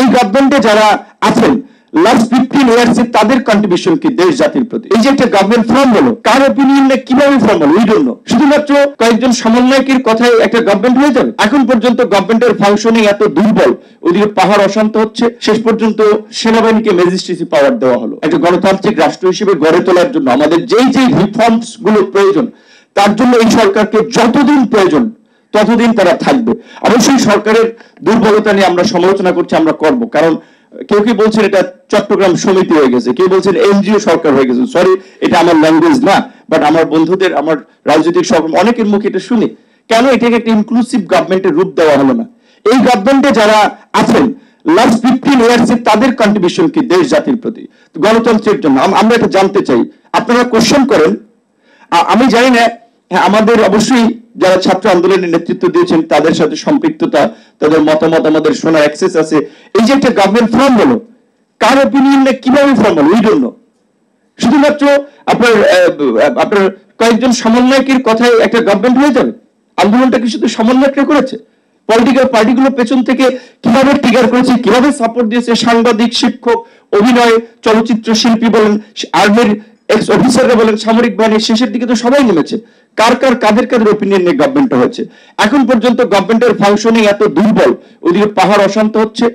এই গভর্নমেন্টে যারা আছেন লাস্ট 15 ইয়ার্স তাদের কন্ট্রিবিউশন কি দেশ জাতির প্রতি? এই যে একটা গভর্নমেন্ট ফর্ম হলো, কার অপিনিয়নে কিভাবে ফর্ম হলো উই ডোন্ট নো। শুধুমাত্র কয়েকজন সমন্বয়কের কথায় একটা গভর্নমেন্ট হয়ে যাবে? এখন পর্যন্ত গভর্নমেন্টের ফাংশনিং এত দুর্বল, ওইদিকে পাহাড় অশান্ত হচ্ছে, শেষ পর্যন্ত সেনাবাহিনীকে ম্যাজিস্ট্রেসি পাওয়ার দেওয়া হলো। একটা গণতান্ত্রিক রাষ্ট্র হিসেবে গড়ে তোলার জন্য আমাদের যেই রিফর্মস গুলো প্রয়োজন, তার জন্য এই সরকারকে যতদিন প্রয়োজন ততদিন তারা থাকবে। অবশ্যই সরকারের দুর্বলতা নিয়ে আমরা সমালোচনা করছি, আমরা করব, কারণ কেউ কি বলছেন এটা চট্টগ্রাম সমিতি হয়ে গেছে, কেউ বলছেন এনজিও সরকার হয়ে গেছে। সরি, এটা আমার ল্যাঙ্গুয়েজ না, বাট আমার বন্ধুদের, আমার রাজনৈতিক সরকার অনেকের মুখে এটা শুনি। কেন এটাকে একটা ইনক্লুসিভ গভর্নমেন্টের রূপ দেওয়া হলো না? এই গভর্নমেন্টে যারা আছেন লাস্ট 15 ইয়ার্স তাদের কন্ট্রিবিউশন কি দেশ জাতির প্রতি, গণতন্ত্রের জন্য? আমরা এটা জানতে চাই। আপনারা কোশ্চেন করেন, আমি জানি না, আমাদের অবশ্যই যারা ছাত্র আন্দোলনের নেতৃত্ব দিয়েছেন তাদের সাথে সম্পৃক্ততা, তাদের মতামত আমাদের শোনার অ্যাক্সেস আছে। এই যে একটা গভর্নমেন্ট ফর্ম হলো, কার অপিনিয়নে কিভাবে ফর্ম হলো উই ডোন্ট নো। শুধুমাত্র আপনার কয়েকজন সমন্বয়কের কথায় একটা গভর্নমেন্ট হয়ে যাবে? আন্দোলনটা কি শুধু সমন্বয়করা করেছে? পলিটিক্যাল পার্টিগুলো পেছন থেকে কিভাবে ট্রিগার করেছে, কিভাবে সাপোর্ট দিয়েছে, সাংবাদিক, শিক্ষক, অভিনয়, চলচ্চিত্র শিল্পী বলেন, আর্মির এক্স অফিসাররা বলেন, সামরিক বাহিনীর শেষের দিকে তো সবাই নেমেছে। কাদের অপিনিয়ন নিয়ে গভর্নমেন্ট হয়েছে? এখন পর্যন্ত গভর্নমেন্টের ফাংশনিং এত দুর্বল, ওইদিকে পাহাড় অশান্ত হচ্ছে,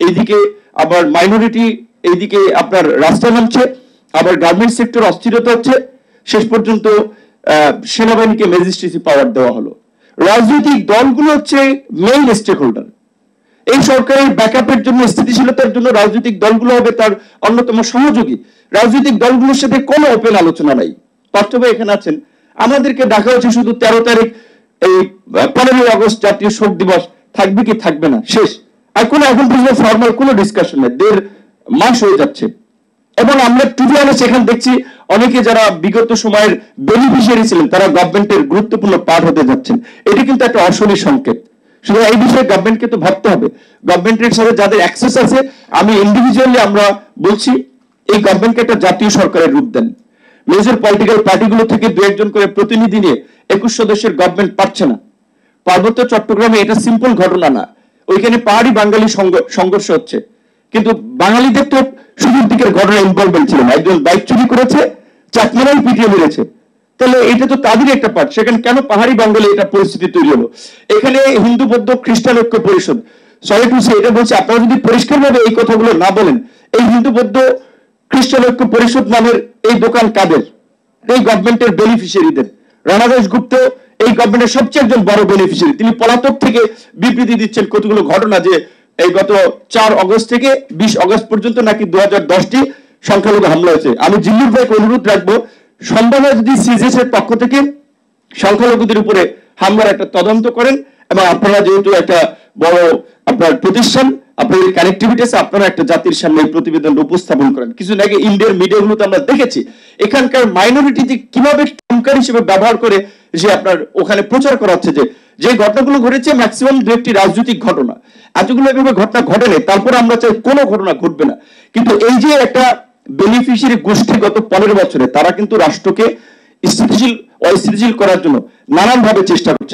এইদিকে আবার মাইনরিটি, এইদিকে আপনার রাস্তা নামছে, আবার গার্মেন্টস সেক্টর অস্থিরতা হচ্ছে, শেষ পর্যন্ত সেনাবাহিনীকে ম্যাজিস্ট্রেসি পাওয়ার দেওয়া হলো। রাজনৈতিক দলগুলো হচ্ছে মেইন স্টেক হোল্ডার। এই সরকারের ব্যাকআপের জন্য, স্থিতিশীলতার জন্য রাজনৈতিক দলগুলো হবে তার অন্যতম সহযোগী। রাজনৈতিক দলগুলোর সাথে কোনো ওপেন আলোচনা নাই। পার্থ ভাই এখানে আছেন, আমাদেরকে ডাকা হচ্ছে শুধু 13 তারিখ, এই 15 আগস্ট জাতীয় শোক দিবস, থাকবে কি থাকবে না, শেষ। আর কোনো এখন পর্যন্ত ফর্মাল কোনো ডিসকাশন নেই, 1.5 মাস হয়ে যাচ্ছে। এবং আমরা টুপিয়ালে সেখানে দেখছি অনেকে যারা বিগত সময়ের বেনিফিশিয়ারি ছিলেন তারা গভর্নমেন্টের গুরুত্বপূর্ণ পার্ট হতে যাচ্ছেন। এটা কিন্তু একটা অশনি সংকেত। শুধু এই বিষয়ে গভর্নমেন্টকে তো ভাবতে হবে। গভর্নমেন্টের সাথে যাদের অ্যাক্সেস আছে, আমি ইন্ডিভিজুয়ালি আমরা বলছি, এই গভর্নমেন্টকে একটা জাতীয় সরকারের রূপ দেন। মেজর পলিটিক্যাল পার্টিগুলো থেকে 2-1 করে প্রতিনিধি নিয়ে 21 সদস্যের গভর্নমেন্ট পারছে না। পার্বত্য চট্টগ্রামে এটা সিম্পল ঘটনা না, ওইখানে পাহাড়ি বাঙালি সংঘর্ষ হচ্ছে, কিন্তু বাঙালিদের তো শুরুর দিকের ঘটনা ইনভলভমেন্ট ছিল না। একজন বাইক চুরি করেছে, চাকমারাই পিটিয়ে মেরেছে, তাহলে এটা তো তাদেরই একটা পার্ট। সেখানে কেন পাহাড়ি বাঙালি এটা পরিস্থিতি তৈরি হলো? এখানে হিন্দু বৌদ্ধ খ্রিস্টান ঐক্য পরিষদ, সরি টু সে, এটা বলছে আপনারা যদি পরিষ্কারভাবে এই কথাগুলো না বলেন, এই হিন্দু বৌদ্ধ খ্রিস্টান ঐক্য পরিষদ নামের এই দোকান কাদের? এই গভর্নমেন্টের বেনিফিশিয়ারিদের। রানা দাশগুপ্ত এই গভর্নমেন্টের সবচেয়ে একজন বড় বেনিফিশিয়ারি। তিনি পলাতক থেকে বিবৃতি দিচ্ছেন কতগুলো ঘটনা, যে এই গত 4 অগস্ট থেকে 20 অগস্ট পর্যন্ত নাকি 2010টি সংখ্যালঘু হামলা হয়েছে। আমি জিল্লুর ভাইকে অনুরোধ রাখবো, সম্ভব হয় যদি সিজেস এর পক্ষ থেকে সংখ্যালঘুদের উপরে হামলার একটা তদন্ত করেন, এবং আপনারা যেহেতু একটা বড় আপনার প্রতিষ্ঠান, আপনাদের কানেক্টিভিটি আছে, আপনারা একটা জাতির সামনে এই প্রতিবেদন উপস্থাপন করেন। কিছুদিন আগে ইন্ডিয়ার মিডিয়াগুলোতে আমরা দেখেছি এখানকার মাইনরিটি কিভাবে টঙ্কার হিসেবে ব্যবহার করে, যে আপনার ওখানে প্রচার করা হচ্ছে যে ঘটনাগুলো ঘটেছে ম্যাক্সিমাম 2-1টি রাজনৈতিক ঘটনা, এতগুলো এভাবে ঘটনা ঘটেনি। তারপরে আমরা চাই কোনো ঘটনা ঘটবে না, কিন্তু এই যে একটা বেনিফিশিয়ারি গোষ্ঠী গত 15 বছরে তারা কিন্তু রাষ্ট্রকে স্থিতিশীল অস্থিতিশীল করার জন্য নানানভাবে চেষ্টা করছে।